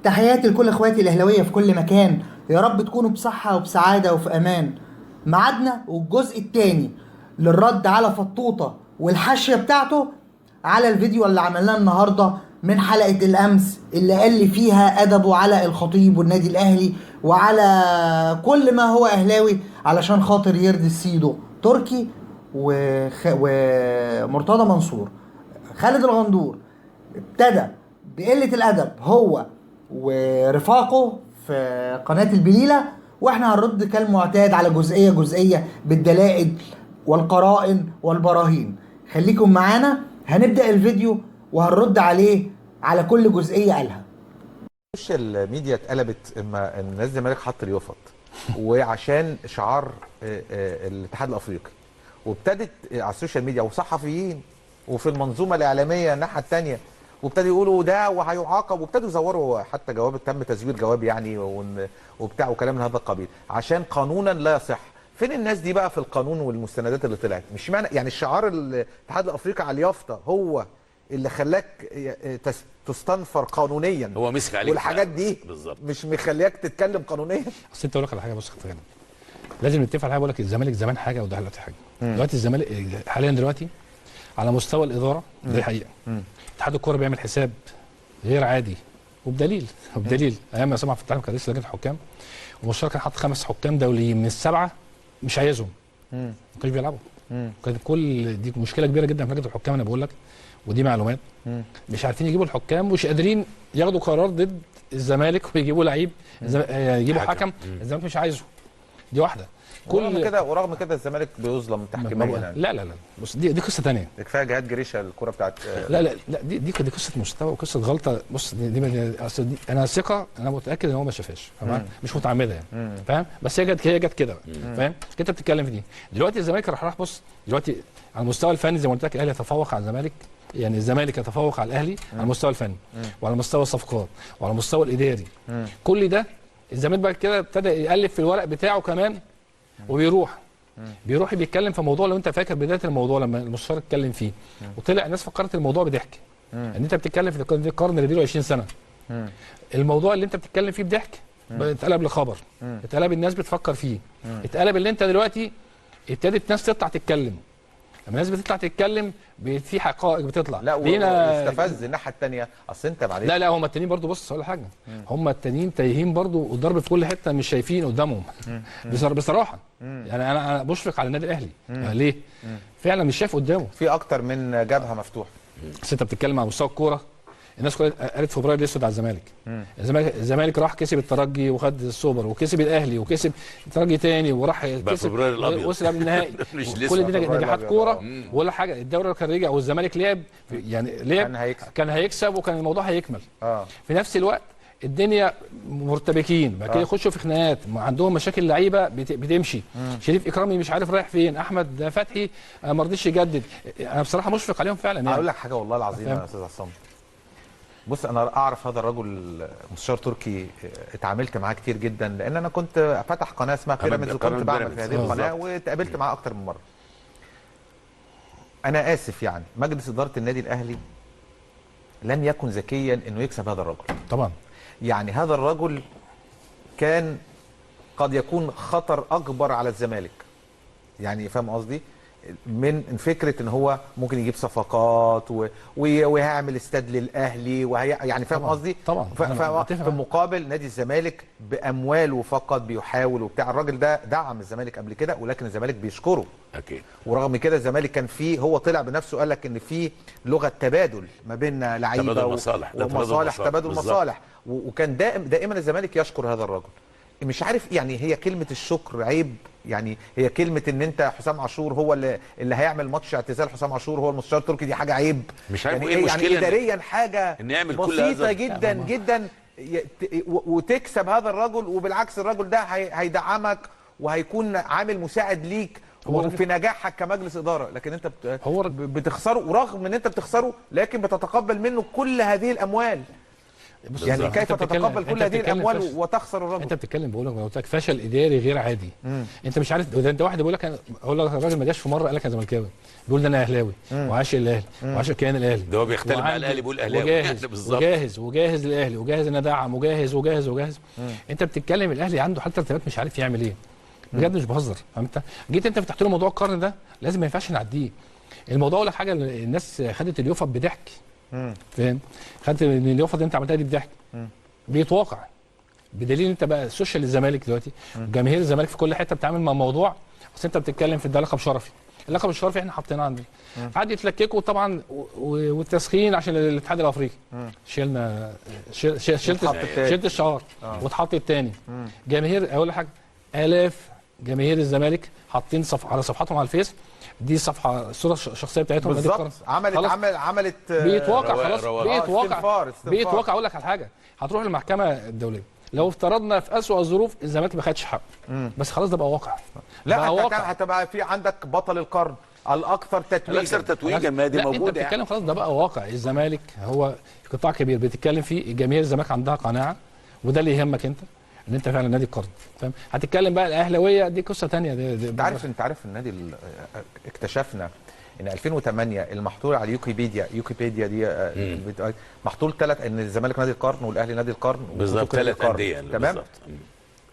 تحياتي لكل اخواتي الاهلاويه في كل مكان، يا رب تكونوا بصحه وبسعاده وفي امان. ميعادنا والجزء الثاني للرد على فطوطه والحاشيه بتاعته على الفيديو اللي عملناه النهارده من حلقه الامس اللي قال لي فيها ادبه على الخطيب والنادي الاهلي وعلى كل ما هو اهلاوي علشان خاطر يرضي سيده تركي ومرتضى منصور. خالد الغندور ابتدى بقلة الأدب هو ورفاقه في قناة البليلة، واحنا هنرد كالمعتاد على جزئية جزئية بالدلائل والقرائن والبراهين. خليكم معانا، هنبدأ الفيديو وهنرد عليه على كل جزئية قالها. السوشيال ميديا اتقلبت اما الناس الزمالك حط اليوفط وعشان شعار الاتحاد الافريقي، وابتدت على السوشيال ميديا وصحفيين وفي المنظومه الاعلاميه الناحيه الثانيه وابتدوا يقولوا ده وهيعاقب، وابتدوا يزوروا حتى جواب تم تزوير جواب يعني وبتاع وكلام من هذا القبيل عشان قانونا لا يصح. فين الناس دي بقى في القانون والمستندات اللي طلعت؟ مش معنى يعني الشعار الاتحاد الافريقي على اليافطه هو اللي خلاك تستنفر قانونيا، هو مسك عليك والحاجات دي بالظبط مش مخلياك تتكلم قانونيا. اصل انت اقول لك على حاجه، بص يا لازم نتفق على حاجه. بقول لك الزمالك زمان حاجه وده دلوقتي حاجه. دلوقتي الزمالك حاليا دلوقتي على مستوى الاداره دي حقيقه. اتحاد الكوره بيعمل حساب غير عادي وبدليل ايام ما سمع في التعليم كان رئيس لجنه الحكام ومشترك كان حاطط 5 حكام دوليين من ال7 مش عايزهم، ما كانوش بيلعبوا. كانت كل دي مشكله كبيره جدا في لجنه الحكام، انا بقول لك ودي معلومات. مش عارفين يجيبوا الحكام ومش قادرين ياخدوا قرار ضد الزمالك ويجيبوا لعيب يجيبوا حكم الزمالك مش عايزه. دي واحده. ورغم كده الزمالك بيظلم تحكيميا يعني. لا بص دي قصه ثانيه. كفايه جهاد جريشه الكوره بتاعت لا دي قصه مستوى وقصه غلطه. بص دي انا ثقه، انا متاكد ان هو ما شافهاش، مش متعمده يعني، فاهم؟ بس هي جت كده، فاهم؟ انت بتتكلم في دي دلوقتي. الزمالك راح بص دلوقتي على المستوى الفني زي ما قلت لك الاهلي يتفوق على الزمالك، يعني الزمالك يتفوق على الاهلي على المستوى الفني وعلى مستوى الصفقات وعلى المستوى الاداري. كل ده الزمالك بقى كده ابتدى يقلب في الورق بتاعه كمان وبيروح بيتكلم في موضوع. لو انت فاكر بدايه الموضوع لما المستشار اتكلم فيه وطلع الناس فكرت الموضوع بضحك، ان انت بتتكلم في القرن اللي بيله 20 سنه. الموضوع اللي انت بتتكلم فيه بضحك اتقلب لخبر، اتقلب الناس بتفكر فيه، اتقلب اللي انت دلوقتي ابتدت ناس تطلع تتكلم. لما الناس بتطلع تتكلم في حقائق بتطلع. لا واستفز الناحيه الثانيه. اصل انت معلش لا هم التانيين برضو، بص اقول حاجه، هم التانيين تايهين برضو والضرب في كل حته مش شايفين قدامهم. بصراحه يعني انا بشفق على النادي الاهلي. يعني ليه؟ فعلا مش شايف قدامه، في اكتر من جبهه مفتوحه. بس انت بتتكلم على مستوى الكوره. الناس كلها قالت فبراير الاسود على الزمالك. الزمالك راح كسب الترجي وخد السوبر وكسب الاهلي وكسب الترجي تاني وراح كسب فبراير الابيض وصل قبل النهائي. كل دي نجاحات كوره ولا حاجه. الدوري كان رجع والزمالك لعب، يعني لعب كان هيكسب وكان الموضوع هيكمل. في نفس الوقت الدنيا مرتبكين بعد كده يخشوا في خناقات، عندهم مشاكل لعيبه بتمشي. شريف اكرامي مش عارف رايح فين، احمد فتحي ما رضيش يجدد. انا بصراحه مشفق عليهم فعلا يعني. اقول لك حاجه والله العظيم يا استاذ عصام، بص انا اعرف هذا الرجل مستشار تركي، اتعاملت معاه كتير جدا لان انا كنت فاتح قناه اسمها بيراميدز وكنت بعمل في هذه القناه واتقابلت معاه اكتر من مره. انا اسف يعني مجلس اداره النادي الاهلي لم يكن ذكيا انه يكسب هذا الرجل. طبعا يعني هذا الرجل كان قد يكون خطر اكبر على الزمالك، يعني فاهم قصدي؟ من فكره ان هو ممكن يجيب صفقات وهيعمل استاد للاهلي يعني فاهم قصدي؟ طبعا في مقابل نادي الزمالك بامواله فقط بيحاول وبتاع. الراجل ده دعم الزمالك قبل كده ولكن الزمالك بيشكره اكيد. ورغم كده الزمالك كان فيه، هو طلع بنفسه قال لك ان في لغه تبادل ما بين لعيبه تبادل مصالح وكان دائما الزمالك يشكر هذا الرجل. مش عارف يعني هي كلمه الشكر عيب؟ يعني هي كلمه ان انت حسام عاشور هو اللي هيعمل ماتش اعتزال حسام عاشور هو المستشار التركي، دي حاجه عيب؟ مش عارف يعني ايه المشكله يعني اداريا حاجه بسيطه جدا جدا وتكسب هذا الرجل، وبالعكس الرجل ده هيدعمك وهيكون عامل مساعد ليك وفي نجاحك كمجلس اداره، لكن انت بتخسره. ورغم ان انت بتخسره لكن بتتقبل منه كل هذه الاموال. يعني بالظبط. كيف أنت بتتكلم- تتقبل كل أنت هذه بتتكلم الاموال فشل. وتخسر الرجل؟ انت بتتكلم، بقول لك انا قلت لك فشل اداري غير عادي. انت مش عارف، ده انت واحد بيقول لك اقول لك الراجل ما جاش في مره قال لك انا زملكاوي، بيقول ده انا اهلاوي وعاشق الاهلي وعاشق كيان الاهلي، ده هو بيختلف مع وعندي- الاهلي بيقول اهلاوي وجاهز بالظبط. وجاهز للاهلي، وجاهز ان ادعم، وجاهز. انت بتتكلم الاهلي عنده حاله ترتيبات مش عارف يعمل ايه، بجد مش بهزر. فهمت؟ جيت انت فتحت له موضوع القرن ده، لازم ما ينفعش نعديه. الموضوع اقول لك حاجه، الناس خدت اليوفط بضحك، فاهم؟ خدت ان اليوفط اللي انت عملتها دي بضحك، بيتواقع. بدليل انت بقى سوشيال الزمالك دلوقتي، جماهير الزمالك في كل حته بتتعامل مع موضوع، بس انت بتتكلم في ده لقب شرفي. اللقب الشرفي احنا حاطيناه عندنا، قعد يتلككوا طبعا والتسخين عشان الاتحاد الافريقي. شلنا شلت الشعار واتحط الثاني. جماهير اقول لك حاجه، الاف جماهير الزمالك حاطين على صفحاتهم على الفيس، دي صفحه الصوره الشخصيه بتاعتهم بالظبط. عملت بيتواقع خلاص، استنفار. بيتواقع. اقول لك على حاجه، هتروح للمحكمه الدوليه، لو افترضنا في اسوء الظروف الزمالك ما خدش حقه، بس خلاص ده بقى واقع. لا بقى انت كان هتبقى في عندك بطل القرن الاكثر تتويجا. الاكثر تتويجا، ما دي لا موجوده انت بتتكلم خلاص، ده بقى واقع. الزمالك هو قطاع كبير بتتكلم فيه، جماهير الزمالك عندها قناعه، وده اللي يهمك انت، ان انت فعلا نادي القرن، فاهم؟ هتتكلم بقى الاهلاويه دي قصه ثانيه. انت عارف النادي اكتشفنا ان 2008 المحطوط على يوكيبيديا دي محطوط ان الزمالك نادي القرن والاهلي نادي القرن بالظبط، 3 انديه تمام.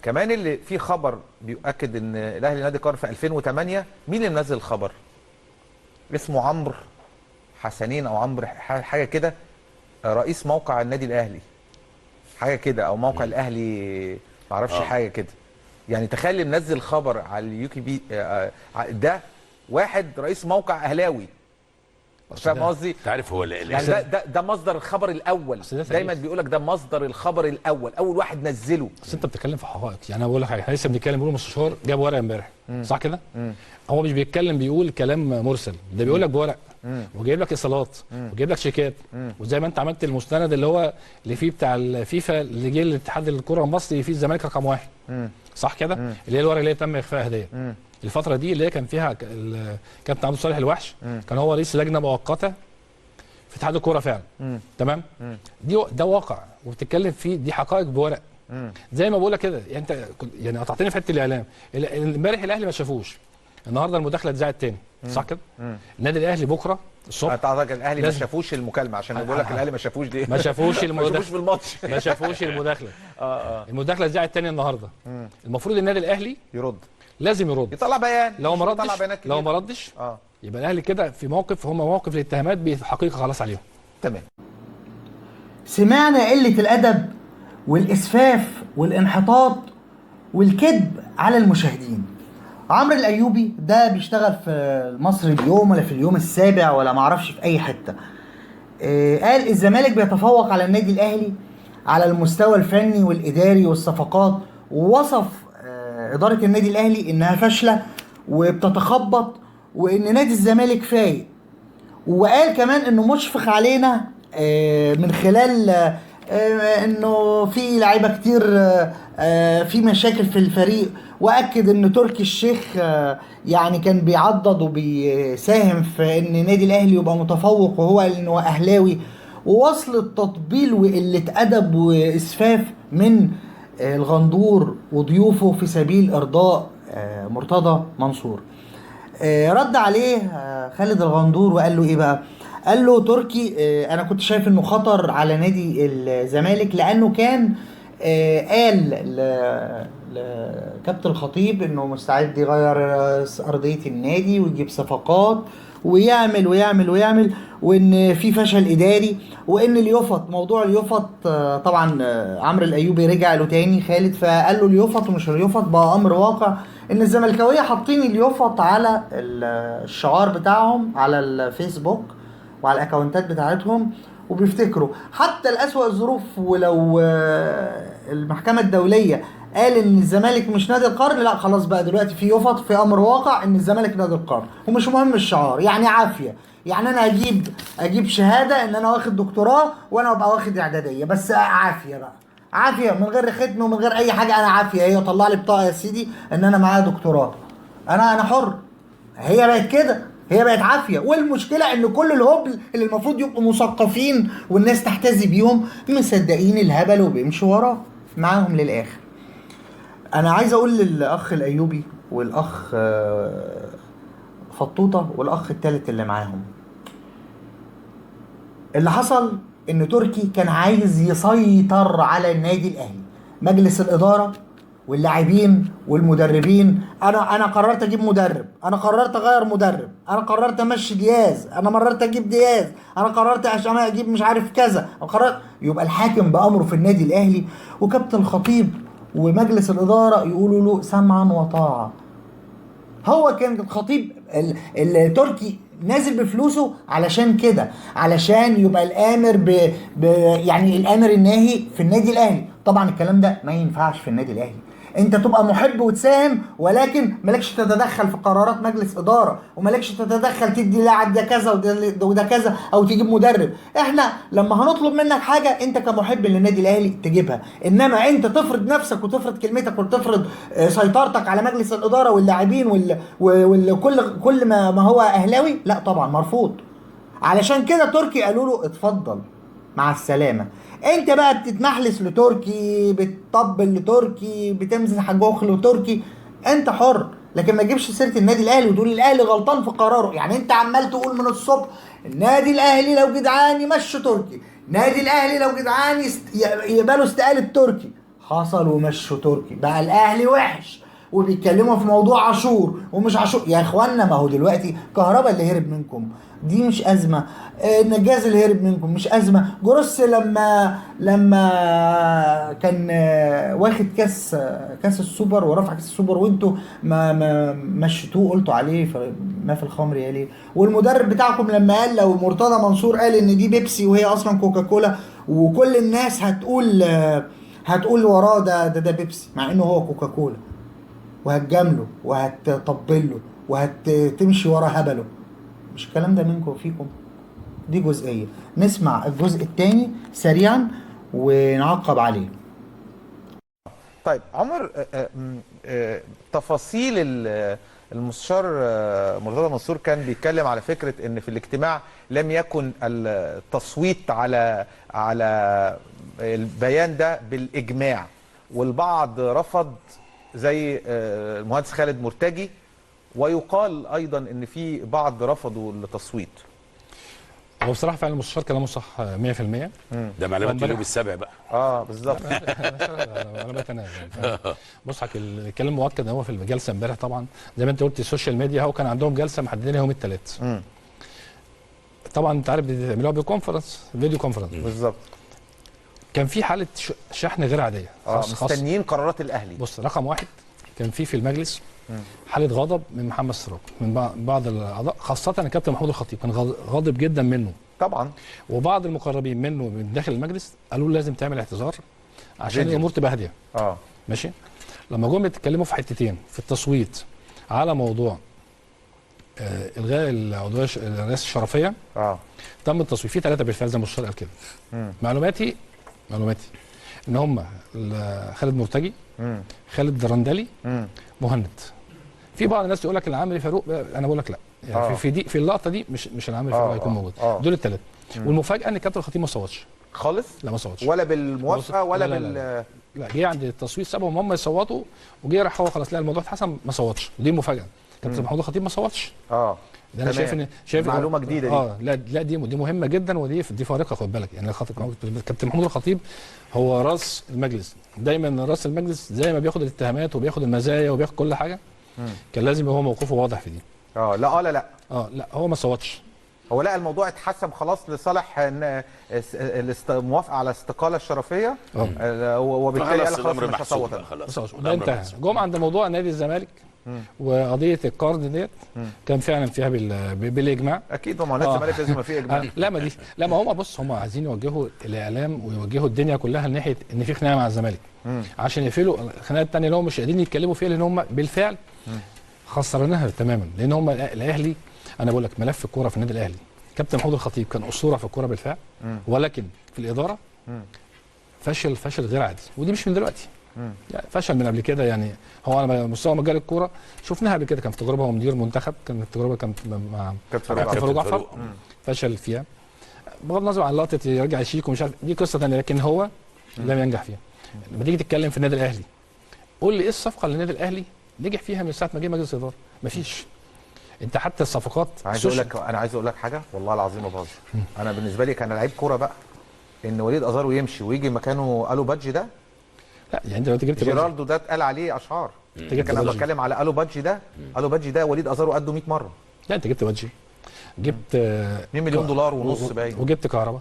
كمان اللي في خبر بيؤكد ان الاهلي نادي القرن في 2008، مين اللي منزل الخبر؟ اسمه عمرو حسنين او عمرو حاجه كده، رئيس موقع النادي الاهلي حاجه كده، او موقع الاهلي معرفش حاجه كده. يعني تخيل منزل خبر على اليوكيبيديا ده واحد رئيس موقع اهلاوي، فاهم قصدي؟ انت عارف هو يعني ده مصدر الخبر الاول، دايما بيقول لك ده مصدر الخبر الاول، اول واحد نزله. بس انت بتتكلم في حقائق. يعني انا بقول لك حاجه، احنا لسه بنتكلم، بيقول المستشار جاب ورقه امبارح، صح كده؟ هو مش بيتكلم بيقول كلام مرسل، ده بيقول لك بورق، وجايب لك ايصالات، وجايب لك شيكات، وزي ما انت عملت المستند اللي فيه بتاع الفيفا اللي جه الاتحاد الكره المصري فيه الزمالك رقم 1، صح كده؟ اللي هي الورقه اللي تم اخفائها ديت. الفتره دي اللي هي كان فيها كابتن عبد الصالح الوحش كان هو رئيس لجنه مؤقته في اتحاد الكوره فعلا. تمام. ده واقع وبتتكلم فيه، دي حقائق بورق. زي ما بقول لك كده، يعني انت يعني قطعتني في حته الاعلام. امبارح الاهلي ما شافوش، النهارده المداخله اتذاعت تاني، صح كده؟ النادي الاهلي بكره الصبح اعتقد الاهلي ما شافوش المكالمه، عشان بقول لك الاهلي ما شافوش دي، ما شافوش ما شافوش بالماتش، ما شافوش المداخله. المداخله اتذاعت تاني النهارده. المفروض النادي الاهلي يرد، لازم يرد، يطلع بيان. لو ما ردش يبقى الاهلي كده في موقف، هم مواقف الاتهامات بحقيقه خلاص عليهم. تمام. سمعنا قلة الأدب والإسفاف والانحطاط والكذب على المشاهدين. عمرو الأيوبي ده بيشتغل في المصري اليوم ولا في اليوم السابع ولا معرفش في أي حتة، قال الزمالك بيتفوق على النادي الأهلي على المستوى الفني والإداري والصفقات، ووصف إدارة النادي الأهلي إنها فاشلة وبتتخبط، وإن نادي الزمالك فايق. وقال كمان إنه مشفق علينا من خلال إنه في لعيبة كتير في مشاكل في الفريق، وأكد إن تركي الشيخ يعني كان بيعضد وبيساهم في إن نادي الأهلي يبقى متفوق، وهو إنه أهلاوي. ووصل التطبيل وقلة أدب وإسفاف من الغندور وضيوفه في سبيل إرضاء مرتضى منصور. رد عليه خالد الغندور وقال له ايه بقى؟ قال له تركي انا كنت شايف انه خطر على نادي الزمالك، لانه كان قال لكابتن الخطيب انه مستعد يغير ارضيه النادي ويجيب صفقات ويعمل ويعمل ويعمل، وان في فشل اداري، وان اليوفط، موضوع اليوفط طبعا عمرو الايوبي رجع له تاني خالد، فقال له اليوفط ومش اليوفط بقى امر واقع، ان الزملكاويه حاطين اليوفط على الشعار بتاعهم على الفيسبوك وعلى الاكونتات بتاعتهم، وبيفتكروا حتى الأسوأ الظروف. ولو المحكمة الدولية قال ان الزمالك مش نادي القرن، لا خلاص بقى دلوقتي في يفط في امر واقع ان الزمالك نادي القرن، ومش مهم الشعار، يعني عافية. يعني انا اجيب شهادة ان انا واخد دكتوراه وانا ابقى واخد اعدادية، بس عافية بقى، عافية من غير ختم ومن غير اي حاجة، انا عافية. هي طلع لي بطاقة يا سيدي ان انا معايا دكتوراه، انا حر، هي بقت كده. هي بقت عافيه. والمشكله ان كل الهبل اللي المفروض يبقوا مثقفين والناس تحتذي بيهم مصدقين الهبل وبيمشوا وراه معاهم للاخر. انا عايز اقول للاخ الايوبي والاخ فطوطه والاخ الثالث اللي معاهم، اللي حصل ان تركي كان عايز يسيطر على النادي الاهلي، مجلس الاداره واللاعبين والمدربين. انا قررت اجيب مدرب، انا قررت اغير مدرب، انا قررت امشي دياز، انا مررت اجيب دياز، انا قررت عشان اجيب مش عارف كذا، انا قررت. يبقى الحاكم بامره في النادي الاهلي، وكابتن الخطيب ومجلس الاداره يقولوا له سمعا وطاعه. هو كان الخطيب التركي نازل بفلوسه علشان كده، علشان يبقى الامر يعني الامر الناهي في النادي الاهلي. طبعا الكلام ده ما ينفعش في النادي الاهلي. انت تبقى محب وتساهم، ولكن مالكش تتدخل في قرارات مجلس اداره، ومالكش تتدخل تدي لاعب ده كذا وده كذا او تجيب مدرب. احنا لما هنطلب منك حاجه انت كمحب للنادي الاهلي تجيبها، انما انت تفرض نفسك وتفرض كلمتك وتفرض سيطرتك على مجلس الاداره واللاعبين كل ما هو اهلاوي، لا طبعا مرفوض. علشان كده تركي قالوا له اتفضل مع السلامه. انت بقى بتتمحلس لتركي، بتطبل لتركي، بتمسح جوخ لتركي، انت حر. لكن ما تجيبش سيره النادي الاهلي وتقول الاهلي غلطان في قراره. يعني انت عمال تقول من الصبح النادي الاهلي لو جدعان يمشوا تركي، النادي الاهلي لو جدعان يقبلوا استقاله تركي. حصل ومشوا تركي، بقى الاهلي وحش وبيتكلموا في موضوع عاشور ومش عاشور. يا اخوانا ما هو دلوقتي كهربا اللي هرب منكم دي مش ازمه، النجاز اللي هرب منكم مش ازمه، جروس لما كان واخد كاس السوبر ورفع كاس السوبر وانتوا ما مشيتوه، قلتوا عليه ما في الخمر يا ليه. والمدرب بتاعكم لما قال، لو مرتضى منصور قال ان دي بيبسي وهي اصلا كوكاكولا، وكل الناس هتقول وراه ده بيبسي مع انه هو كوكاكولا، وهتجامله وهتطبله وهتمشي ورا هبله. مش الكلام ده منكم وفيكم. دي جزئية. نسمع الجزء الثاني سريعا ونعقب عليه. طيب عمر، تفاصيل المستشار مرتضى منصور كان بيتكلم على فكرة ان في الاجتماع لم يكن التصويت على البيان ده بالاجماع، والبعض رفض زي المهندس خالد مرتجي، ويقال ايضا ان في بعض رفضوا التصويت. هو بصراحه فعلا المستشار كلامه صح 100%. ده معلومات اليوم السابع بقى. بالظبط. انا بتنازل. بص حضرتك الكلام مؤكد هو في الجلسه امبارح. طبعا زي ما انت قلت السوشيال ميديا هو كان عندهم جلسه محددينها يوم الثلاث. طبعا انت عارف بيعملوها بكونفرنس، فيديو كونفرنس. بالظبط. كان في حاله شحن غير عاديه. مستنيين قرارات الاهلي. بص رقم واحد، كان في المجلس حاله غضب من محمد سراج، من بعض الاعضاء، خاصه الكابتن محمود الخطيب كان غاضب جدا منه طبعا. وبعض المقربين منه من داخل المجلس قالوا له لازم تعمل اعتذار عشان الامور تبقى هاديه. ماشي. لما جم يتكلموا في حتتين في التصويت على موضوع الغاء الرئاسه الشرفيه، تم التصويت في 3 بالفعل زي ما المستشار قال كده. معلوماتي ان هم خالد مرتجي، خالد درندلي، مهند. في بعض الناس يقول لك العامري فاروق، انا بقول لك لا، يعني في اللقطه دي مش العامري فاروق هيكون موجود. دول الثلاثه. والمفاجاه ان الكابتن الخطيب ما صوتش خالص. لا ما صوتش ولا بالموافقه ولا لا جه عند التصويت سابهم هم يصوتوا، وجه راح هو خلاص لا الموضوع اتحسم ما صوتش. ودي المفاجاه، كابتن محمود الخطيب ما صوتش. ده انا شايف معلومه جديده دي. لا دي مهمه جدا، ودي فارقه خد بالك. يعني كابتن محمود الخطيب هو راس المجلس، دايما راس المجلس زي ما بياخد الاتهامات وبياخد المزايا وبياخد كل حاجه. كان لازم هو موقفه واضح في دي. لا هو ما صوتش. هو لا الموضوع اتحسم خلاص لصالح الموافقه على الاستقاله الشرفيه، وبالتالي قال خلاص مش هصوت. خلاص ده انتهى. جم عند موضوع نادي الزمالك وقضيه القرض ديت، كان فعلا فيها بالاجماع. اكيد هم نادي الزمالك لازم يبقى فيه اجماع. لا ما هم بص هم عايزين يوجهوا الاعلام ويوجهوا الدنيا كلها ناحيه ان في خناقه مع الزمالك، عشان يقفلوا الخناقات الثانيه اللي هم مش قادرين يتكلموا فيها، لان هم بالفعل خسرناها تماما. لان هم الاهلي، انا بقول لك ملف الكوره في النادي الاهلي، كابتن محمود الخطيب كان اسطوره في الكوره بالفعل، ولكن في الاداره فشل غير عادي. ودي مش من دلوقتي، يعني فشل من قبل كده. يعني هو انا مستوى مجال الكوره شفناها قبل كده، كان في تجربه هو مدير منتخب، كانت تجربه كانت مع فاروق جعفر، فشل فيها بغض النظر عن لقطه يرجع شيك ومش عارف، دي قصه ثانيه، لكن هو لم ينجح فيها. لما تيجي تتكلم في النادي الاهلي، قول لي ايه الصفقه اللي النادي الاهلي نجح فيها من ساعه ما جه مجلس اداره؟ مفيش. انت حتى الصفقات انا عايز اقول لك حاجه والله العظيم ما بهزر. انا بالنسبه لي كان لعيب كوره بقى ان وليد ازارو يمشي ويجي مكانه الو بادجي ده. لا يعني انت دلوقتي جبت جيرالدو ده اتقال عليه اشعار، لكن انا بتكلم على الو بادجي ده. الو بادجي ده وليد ازارو قده 100 مره. لا انت جبت بادجي، جبت 2 مليون دولار ونص باين، وجبت كهربا،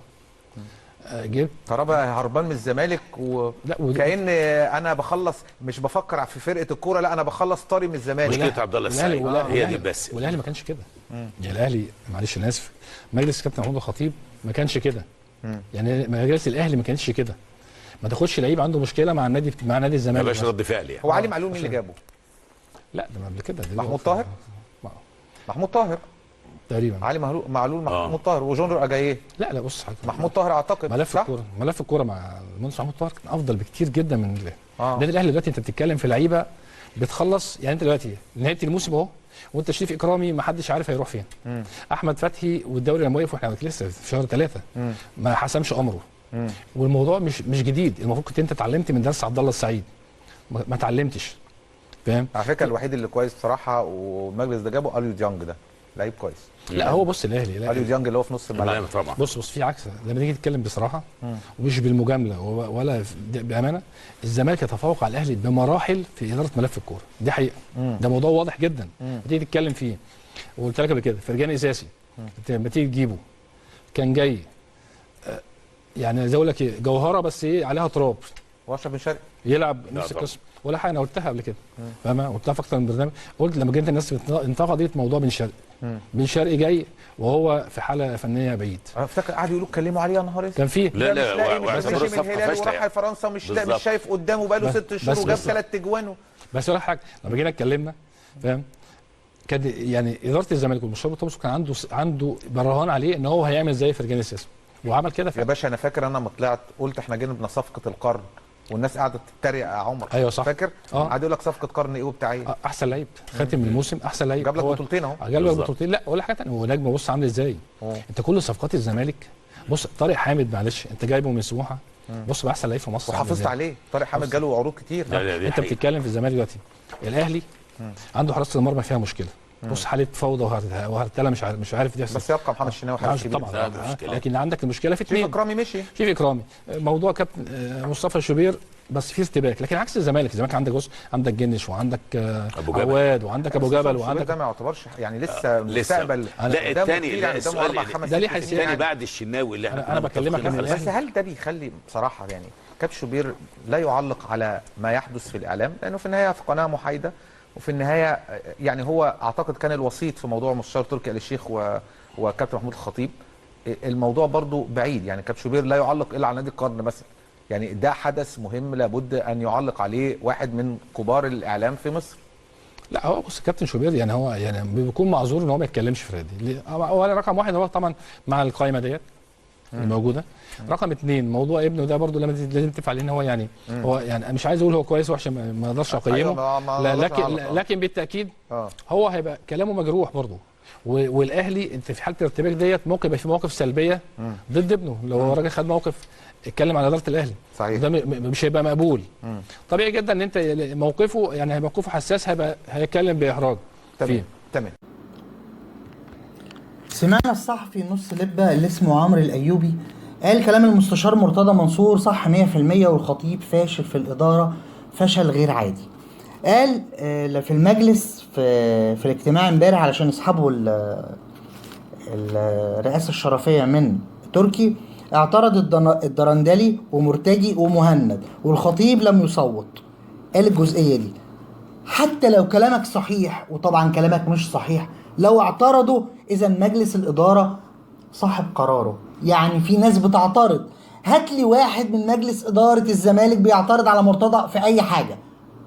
جبت كهربا هربان من الزمالك وكأن انا بخلص، مش بفكر في فرقه الكوره، لا انا بخلص طاري من الزمالك. مشكله عبد الله السعيد هي دي بس. والاهلي ما كانش كده. يعني الاهلي معلش انا اسف، مجلس كابتن محمود الخطيب ما كانش كده. يعني مجلس الاهلي ما كانش كده. ما تاخدش لعيب عنده مشكله مع نادي الزمالك. ما بقاش رد فعل يعني. هو علي معلول مين اللي جابه؟ لا ده قبل كده. محمود طاهر؟ محمود طاهر تقريبا. علي معلول محمود طاهر وجونر اجاييه. لا بص حاجه، محمود طاهر اعتقد ملف الكوره مع المهندس محمود طاهر كان افضل بكتير جدا من النادي الاهلي. دلوقتي انت بتتكلم في لعيبه بتخلص، يعني انت دلوقتي نهايه الموسم اهو، وانت شريف اكرامي ما حدش عارف هيروح فين. احمد فتحي والدوري لما وقف واحنا لسه في شهر 3 ما حسمش امره. والموضوع مش جديد، المفروض كنت انت اتعلمت من درس عبد الله السعيد، ما اتعلمتش. فاهم؟ على فكره الوحيد اللي كويس بصراحه والمجلس ده جابه اليو ديانج، ده لعيب كويس. لا هو بص الاهلي اليو ديانج اللي هو في نص الملعب طبعا. بص في عكس، لما نيجي نتكلم بصراحه ومش بالمجامله ولا بامانه، الزمالك يتفوق على الاهلي بمراحل في اداره ملف الكوره، دي حقيقه. ده موضوع واضح جدا تيجي تتكلم فيه. وقلت لك قبل كده فرجان اساسي لما تيجي تجيبه كان جاي يعني زي اقول لك ايه، جوهره بس ايه عليها تراب، واشرف بن شرقي يلعب نص القسم ولا حاجه. انا قلتها قبل كده، فاهمه؟ قلتها في اكتر من برنامج. قلت لما جيت الناس انتقدت موضوع بن شرقي. بن شرقي جاي وهو في حاله فنيه بعيد. انا افتكر قعدوا يقولوا اتكلموا عليه يا نهار اسود. كان فيه لا بس من الهلال وراح فرنسا مش شايف قدامه بقاله 6 شهور وجاب 3 اجوان. بس ولا حاجه، لما جينا اتكلمنا فاهم، كان يعني اداره الزمالك والمستشار مرتضى كان عنده برهان عليه ان هو هيعمل زي فرجاني السيسي، وعمل كده يا باشا. انا فاكر انا لما طلعت قلت احنا جبنا صفقه القرن والناس قعدت تتريق يا عمر. ايوه صح، فاكر؟ قعد يقول لك صفقه قرن ايه وبتاع ايه. احسن لعيب خاتم الموسم، احسن لعيب، جاب لك بطولتين اهو. جاب لك بطولتين. لا ولا حاجه ثانيه، هو نجم. بص عامل ازاي. انت كل صفقات الزمالك، بص طارق حامد معلش انت جايبه من سموحه، بص باحسن لعيب في مصر وحافظت عليه. طارق حامد جاله عروض كتير. انت بتتكلم في الزمالك دلوقتي، الاهلي عنده حراسه المرمى فيها مشكله. بص حاله فوضى وهرتله مش عارف دي. بس يبقى محمد الشناوي حارس كبير طبعا، لكن عندك المشكله في اثنين. شريف اكرامي مشي. شريف اكرامي موضوع كابتن مصطفى شوبير بس في ارتباك. لكن عكس الزمالك عندك بص، عندك جنش وعندك عواد وعندك ابو جبل وعندك ده ما يعتبرش يعني لسه مستقبل. لا الثاني، لا السؤال ده ليه حيثيات الثاني بعد الشناوي اللي انا بكلمك عن بس هل ده بيخلي بصراحه يعني كابتن شوبير لا يعلق على ما يحدث في الاعلام، لانه في النهايه في قناه محايده، وفي النهايه يعني هو اعتقد كان الوسيط في موضوع مستشار تركي آل الشيخ وكابتن محمود الخطيب. الموضوع برضو بعيد، يعني كابتن شوبير لا يعلق الا على نادي القرن مثلا. يعني ده حدث مهم لابد ان يعلق عليه واحد من كبار الاعلام في مصر. لا هو بص كابتن شوبير يعني هو يعني بيكون معذور ان هو ما يتكلمش في الرياضه. هو رقم واحد هو طبعا مع القائمه ديت الموجوده. رقم اثنين موضوع ابنه ده برضو لازم تدفع عليه ان هو يعني هو يعني مش عايز اقول هو كويس وحش، ما اقدرش اقيمه. لكن بالتاكيد هو هيبقى كلامه مجروح برضو. والاهلي انت في حاله الارتباك ديت ممكن يبقى في مواقف سلبيه ضد ابنه. لو هو راجل خد موقف اتكلم على اداره الاهلي صحيح، ده مش هيبقى مقبول. طبيعي جدا ان انت موقفه يعني موقفه حساس، هيتكلم باحراج. تمام. سمعنا الصحفي نص لبه اللي اسمه عمرو الايوبي قال كلام المستشار مرتضى منصور صح 100% والخطيب فاشل في الاداره فشل غير عادي. قال في المجلس في الاجتماع امبارح علشان يسحبوا الرئاسه الشرفيه من تركي، اعترض الدرندلي ومرتجي ومهند والخطيب لم يصوت. قال الجزئيه دي حتى لو كلامك صحيح، وطبعا كلامك مش صحيح، لو اعترضوا اذا مجلس الاداره صاحب قراره. يعني في ناس بتعترض، هات لي واحد من مجلس اداره الزمالك بيعترض على مرتضى في اي حاجه،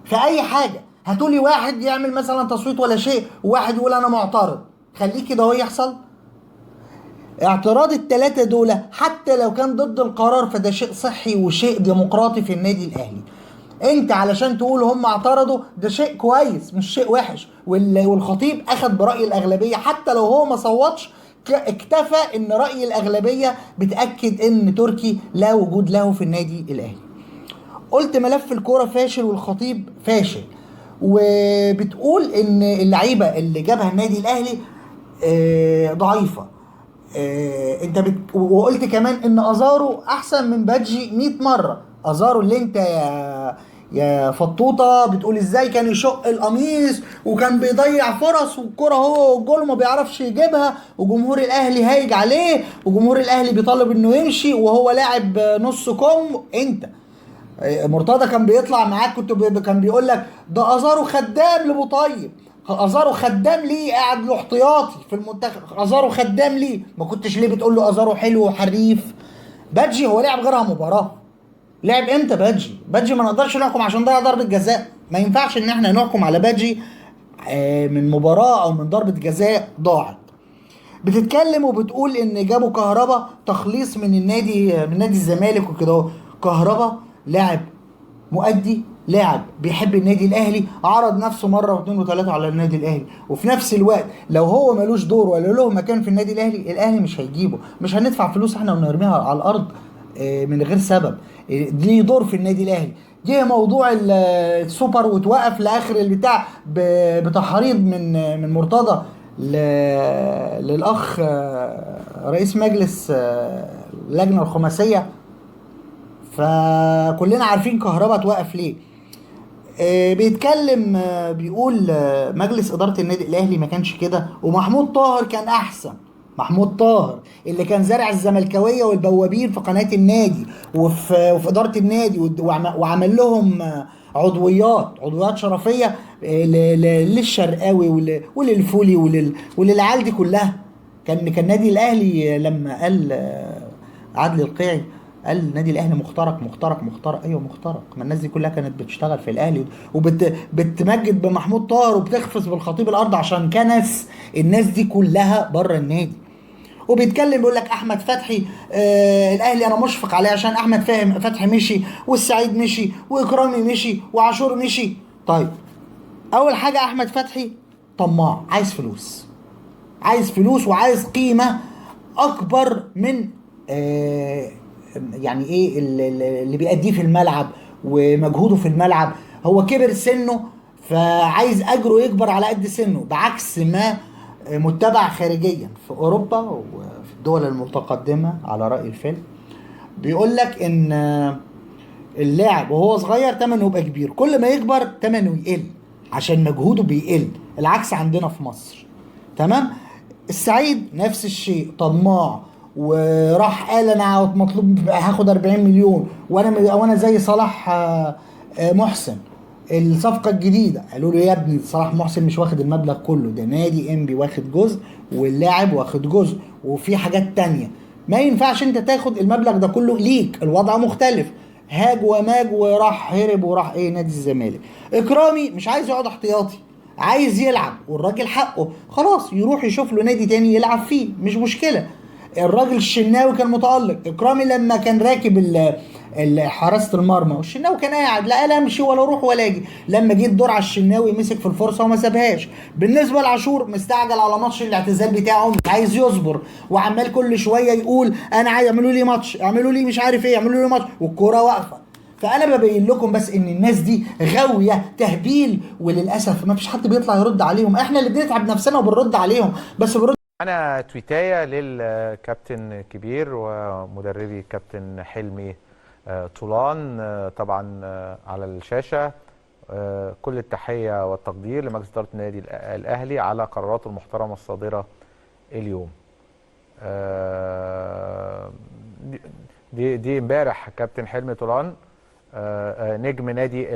في اي حاجه. هاتوا لي واحد يعمل مثلا تصويت ولا شيء وواحد يقول انا معترض. خليه كده هو يحصل. اعتراض الثلاثه دول حتى لو كان ضد القرار فده شيء صحي وشيء ديمقراطي في النادي الاهلي. انت علشان تقول هم اعترضوا ده شيء كويس مش شيء وحش، والخطيب اخذ برأي الاغلبية حتى لو هو ما صوتش، اكتفى ان رأي الاغلبية بتأكد ان تركي لا وجود له في النادي الاهلي. قلت ملف الكورة فاشل والخطيب فاشل، وبتقول ان اللعيبة اللي جابها النادي الاهلي ضعيفة. وقلت كمان ان ازارو احسن من بادجي 100 مرة. ازارو اللي انت يا فطوطة بتقول ازاي كان يشق القميص وكان بيضيع فرص والكرة هو والجول ما بيعرفش يجيبها، وجمهور الاهلي هايج عليه، وجمهور الاهلي بيطالب انه يمشي وهو لاعب نص كم. انت مرتضى كان بيطلع معاك كان بيقول لك ده ازارو خدام لابو طيب. ازارو خدام ليه؟ قاعد له احتياطي في المنتخب. ازارو خدام ليه؟ ما كنتش ليه بتقول له ازارو حلو وحريف؟ بادجي هو لعب غيرها مباراه. لعب امتى بادجي ما نقدرش نحكم عشان ضيع ضربه جزاء. ما ينفعش ان احنا نحكم على بادجي من مباراه او من ضربه جزاء ضاعت. بتتكلم وبتقول ان جابوا كهربا تخليص من نادي الزمالك وكده. كهربا لاعب مؤدي، لاعب بيحب النادي الاهلي، عرض نفسه مره واثنين وثلاثه على النادي الاهلي، وفي نفس الوقت لو هو ملوش دور ولا له مكان في النادي الاهلي، الاهلي مش هيجيبه. مش هندفع فلوس احنا ونرميها على الارض من غير سبب. دي دور في النادي الاهلي. جه موضوع السوبر وتوقف لاخر البتاع بتحريض من مرتضى للاخ رئيس مجلس اللجنه الخماسيه. فكلنا عارفين كهربا توقف ليه. بيتكلم بيقول مجلس اداره النادي الاهلي ما كانش كده، ومحمود طاهر كان احسن. محمود طاهر اللي كان زارع الزملكاويه والبوابين في قناه النادي وفي اداره النادي، وعمل لهم عضويات شرفيه للشرقاوي وللفولي وللعيال دي كلها. كان النادي الاهلي لما قال عادل القيعي قال النادي الاهلي مخترق. ايوه مخترق. ما الناس دي كلها كانت بتشتغل في الاهلي وبتمجد بمحمود طاهر وبتخفز بالخطيب الارض عشان كنس الناس دي كلها بره النادي. وبيتكلم بيقول لك احمد فتحي الاهلي انا مشفق عليه عشان احمد فتحي مشي، والسعيد مشي، واكرامي مشي، وعاشور مشي. طيب اول حاجه احمد فتحي طماع، عايز فلوس وعايز قيمه اكبر من يعني ايه اللي بيأديه في الملعب ومجهوده في الملعب. هو كبر سنه فعايز اجره يكبر على قد سنه، بعكس ما متبع خارجيا في اوروبا وفي الدول المتقدمه على رأي الفيلم. بيقول لك ان اللاعب وهو صغير ثمنه يبقى كبير، كل ما يكبر ثمنه يقل عشان مجهوده بيقل، العكس عندنا في مصر. تمام. السعيد نفس الشيء، طماع، وراح قال انا مطلوب هاخد 40 مليون وانا زي صلاح محسن الصفقه الجديده. قالوا له يا ابني صلاح محسن مش واخد المبلغ كله، ده نادي انبي واخد جزء واللاعب واخد جزء وفي حاجات تانية. ما ينفعش انت تاخد المبلغ ده كله ليك، الوضع مختلف. هاج وماج وراح هرب وراح نادي الزمالك. اكرامي مش عايز يقعد احتياطي، عايز يلعب، والراجل حقه خلاص يروح يشوف له نادي تاني يلعب فيه، مش مشكله. الراجل الشناوي كان متألق. اكرامي لما كان راكب حراسة المرمى والشناوي كان قاعد، لا امشي ولا اروح ولا اجي. لما جه الدور على الشناوي مسك في الفرصه وما سابهاش. بالنسبه لعاشور مستعجل على ماتش الاعتزال بتاعه، مش عايز يصبر، وعمال كل شويه يقول انا عايز اعملوا لي ماتش، اعملوا لي مش عارف ايه، اعملوا لي ماتش، والكوره واقفه. فانا ببين لكم بس ان الناس دي غاويه تهبيل، وللاسف ما فيش حد بيطلع يرد عليهم. احنا اللي بنتعب نفسنا وبنرد عليهم، بس بنرد. أنا تويتاية للكابتن كبير ومدربي كابتن حلمي طولان طبعا على الشاشة. كل التحية والتقدير لمجلس إدارة النادي الأهلي على قراراته المحترمة الصادرة اليوم. دي امبارح كابتن حلمي طولان نجم نادي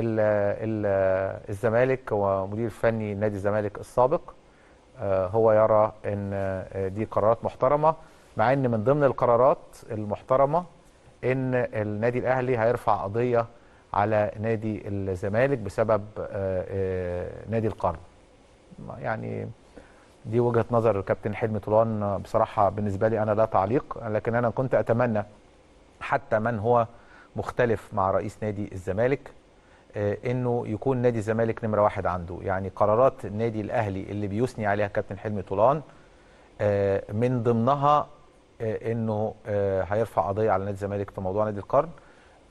الزمالك ومدير فني نادي الزمالك السابق هو يرى ان دي قرارات محترمه، مع ان من ضمن القرارات المحترمه ان النادي الاهلي هيرفع قضيه على نادي الزمالك بسبب نادي القرن. يعني دي وجهه نظر الكابتن حلمي طولان. بصراحه بالنسبه لي انا لا تعليق، لكن انا كنت اتمنى حتى من هو مختلف مع رئيس نادي الزمالك انه يكون نادي الزمالك نمره واحد عنده. يعني قرارات النادي الاهلي اللي بيثني عليها كابتن حلمي طولان من ضمنها انه هيرفع قضيه على نادي الزمالك في موضوع نادي القرن.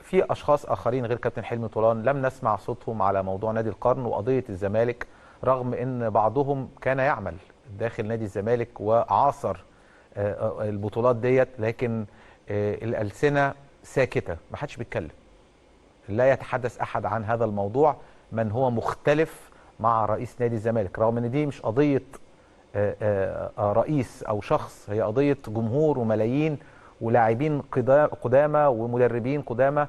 في اشخاص اخرين غير كابتن حلمي طولان لم نسمع صوتهم على موضوع نادي القرن وقضيه الزمالك، رغم ان بعضهم كان يعمل داخل نادي الزمالك وعاصر البطولات ديت، لكن الألسنة ساكتة، ما حدش بيتكلم، لا يتحدث أحد عن هذا الموضوع من هو مختلف مع رئيس نادي الزمالك، رغم ان دي مش قضية رئيس أو شخص، هي قضية جمهور وملايين ولاعبين قدامى ومدربين قدامى،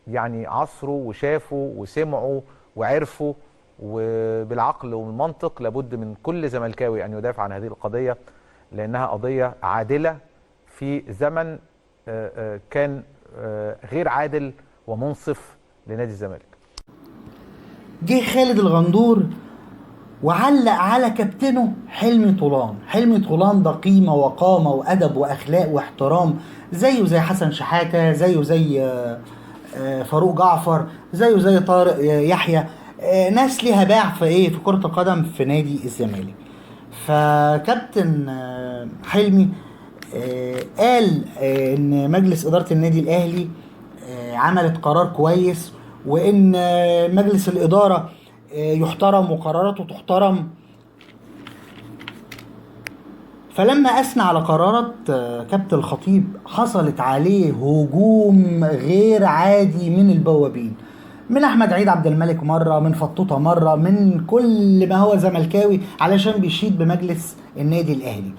يعني عصروا وشافوا وسمعوا وعرفوا. وبالعقل والمنطق لابد من كل زملكاوي أن يدافع عن هذه القضية، لأنها قضية عادلة في زمن كان غير عادل ومنصف لنادي الزمالك. جه خالد الغندور وعلق على كابتنه حلمي طولان. حلمي طولان ده قيمة وقامة وأدب وأخلاق واحترام، زيه زي حسن شحاتة، زيه زي فاروق جعفر، زيه زي طارق يحيى، ناس ليها باع في ايه في كرة القدم في نادي الزمالك. فكابتن حلمي قال ان مجلس ادارة النادي الاهلي عملت قرار كويس، وان مجلس الادارة يحترم وقراراته تحترم. فلما اثنى على قرارات كابتن الخطيب حصلت عليه هجوم غير عادي من البوابين، من احمد عيد عبد الملك مره، من فطوطه مره، من كل ما هو زملكاوي علشان بيشيد بمجلس النادي الاهلي.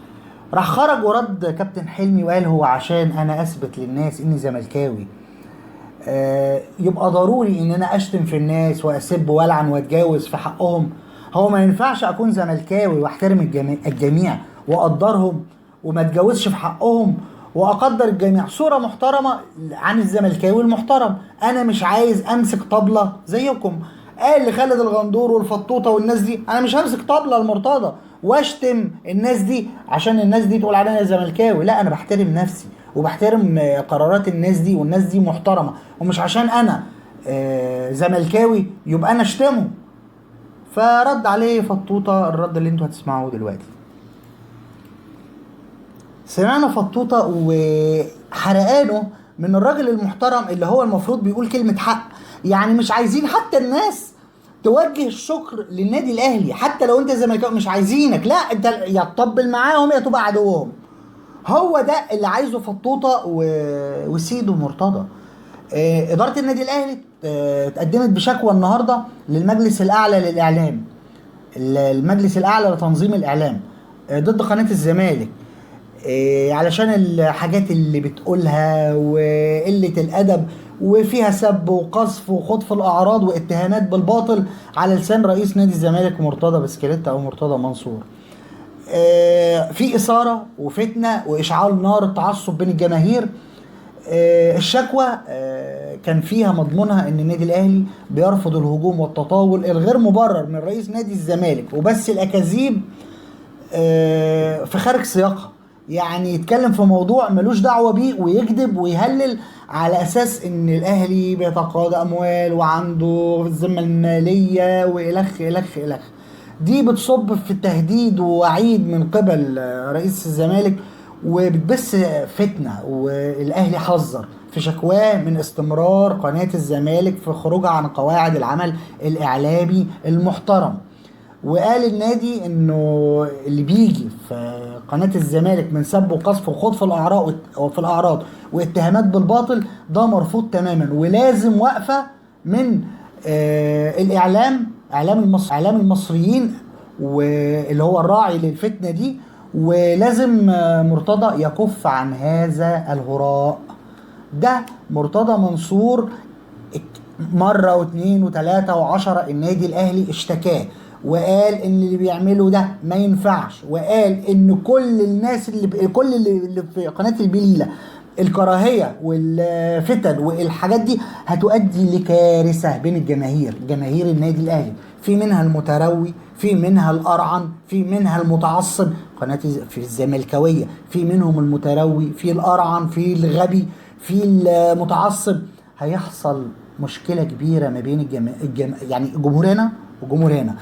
راح خرج ورد كابتن حلمي وقال هو عشان انا اثبت للناس اني زملكاوي يبقى ضروري ان انا اشتم في الناس واسب والعن واتجاوز في حقهم؟ هو ما ينفعش اكون زملكاوي واحترم الجميع واقدرهم وما اتجاوزش في حقهم واقدر الجميع؟ صورة محترمة عن الزملكاوي المحترم. انا مش عايز امسك طبلة زيكم. قال لخالد الغندور والفطوطة والناس دي انا مش همسك طبلة المرتضى واشتم الناس دي عشان الناس دي تقول علينا زملكاوي. لا، انا بحترم نفسي وبحترم قرارات الناس دي، والناس دي محترمة، ومش عشان انا زملكاوي يبقى انا اشتمه. فرد عليه فطوطة الرد اللي انتوا هتسمعوه دلوقتي. سمعنا فطوطة وحرقانه من الراجل المحترم اللي هو المفروض بيقول كلمة حق. يعني مش عايزين حتى الناس توجه الشكر للنادي الاهلي، حتى لو انت زملكاوي مش عايزينك، لا انت يا تطبل معاهم يا تبقى عدوهم. هو ده اللي عايزه فطوطة وسيده مرتضى. ادارة النادي الاهلي اتقدمت بشكوى النهاردة للمجلس الاعلى للاعلام، المجلس الاعلى لتنظيم الاعلام، ضد قناة الزمالك، علشان الحاجات اللي بتقولها وقلة الأدب، وفيها سب وقذف وخطف الأعراض واتهامات بالباطل على لسان رئيس نادي الزمالك مرتضى بسكليتة أو مرتضى منصور. في إثارة وفتنة وإشعال نار التعصب بين الجماهير. الشكوى كان فيها مضمونها ان النادي الاهلي بيرفض الهجوم والتطاول الغير مبرر من رئيس نادي الزمالك وبس الاكاذيب في خارج سياقها. يعني يتكلم في موضوع ملوش دعوه بيه ويكذب ويهلل على اساس ان الاهلي بيتقاضى اموال وعنده الذمه الماليه والخ الخ الخ. دي بتصب في تهديد ووعيد من قبل رئيس الزمالك وبتبث فتنه. والاهلي حذر في شكواه من استمرار قناه الزمالك في خروجها عن قواعد العمل الاعلامي المحترم. وقال النادي انه اللي بيجي في قناه الزمالك من سب وقذف وخطف الاعراض واتهامات بالباطل ده مرفوض تماما، ولازم وقفه من الاعلام، اعلام المصريين واللي هو الراعي للفتنه دي، ولازم مرتضى يكف عن هذا الهراء. ده مرتضى منصور مره واثنين وثلاثه وعشرة النادي الاهلي اشتكاه وقال ان اللي بيعمله ده ما ينفعش، وقال ان كل الناس اللي في قناه البليله الكراهيه والفتن والحاجات دي هتؤدي لكارثه بين الجماهير، جماهير النادي الاهلي، في منها المتروي، في منها القرعن، في منها المتعصب. قناه في الزملكاويه في منهم المتروي، في القرعن، في الغبي، في المتعصب. هيحصل مشكله كبيره ما بين يعني جمهورنا وجمهور هنا.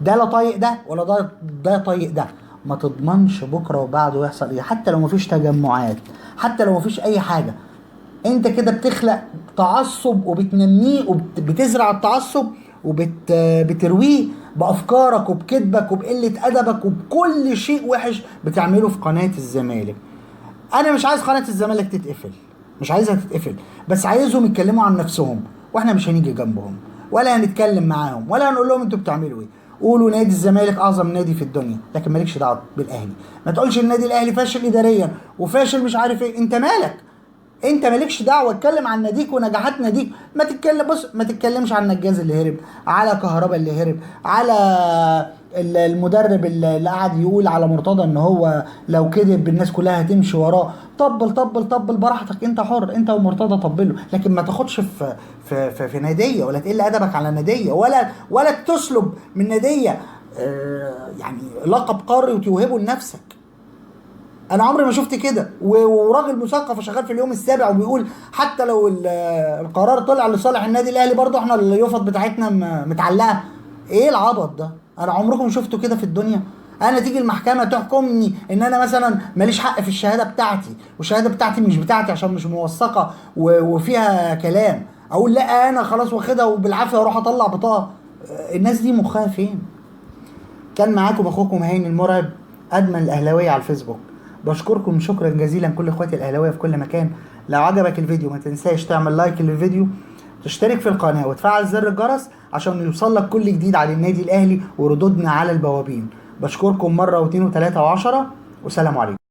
ده لا طايق ده ولا ده طايق ده. ما تضمنش بكره وبعده يحصل ايه، حتى لو مفيش تجمعات، حتى لو مفيش اي حاجه. انت كده بتخلق تعصب وبتنميه وبتزرع التعصب وبترويه بافكارك وبكذبك وبقله ادبك وبكل شيء وحش بتعمله في قناه الزمالك. انا مش عايز قناه الزمالك تتقفل، مش عايزها تتقفل، بس عايزهم يتكلموا عن نفسهم، واحنا مش هنيجي جنبهم ولا هنتكلم معاهم ولا هنقول لهم انتوا بتعملوا ايه. قولوا نادي الزمالك اعظم نادي في الدنيا، لكن مالكش دعوه بالاهلي. ما تقولش النادي الاهلي فاشل اداريا وفاشل مش عارف ايه. انت مالك؟ انت مالكش دعوه. اتكلم عن ناديك ونجاحات ناديك. ما تتكلم، بص، ما تتكلمش عن النجاز اللي هرب، على كهربا اللي هرب، على المدرب اللي قعد يقول على مرتضى ان هو لو كذب الناس كلها هتمشي وراه. طبل طبل طبل براحتك، انت حر، انت ومرتضى طبله، لكن ما تاخدش في ناديه ولا تقل ادبك على ناديه ولا تسلب من ناديه يعني لقب قاري وتوهبه لنفسك. انا عمري ما شفت كده. وراجل مثقف وشغال في اليوم السابع وبيقول حتى لو القرار طلع لصالح النادي الاهلي برضه احنا اليوفط بتاعتنا متعلقه. ايه العبط ده؟ انا عمركم شفتوا كده في الدنيا؟ انا تيجي المحكمه تحكمني ان انا مثلا ماليش حق في الشهاده بتاعتي، والشهاده بتاعتي مش بتاعتي عشان مش موثقه وفيها كلام، اقول لا انا خلاص واخدها وبالعافيه اروح اطلع بطاقه. الناس دي مخها فين؟ كان معاكم اخوكم هاني المرعب، ادمن الاهلاويه على الفيسبوك. بشكركم شكرا جزيلا كل اخواتي الاهلاويه في كل مكان. لو عجبك الفيديو ما تنساش تعمل لايك للفيديو، تشترك في القناه وتفعل زر الجرس عشان يوصلك كل جديد عن النادي الاهلي وردودنا على البوابين. بشكركم مره واثنين وثلاثه وعشرة، وسلام عليكم.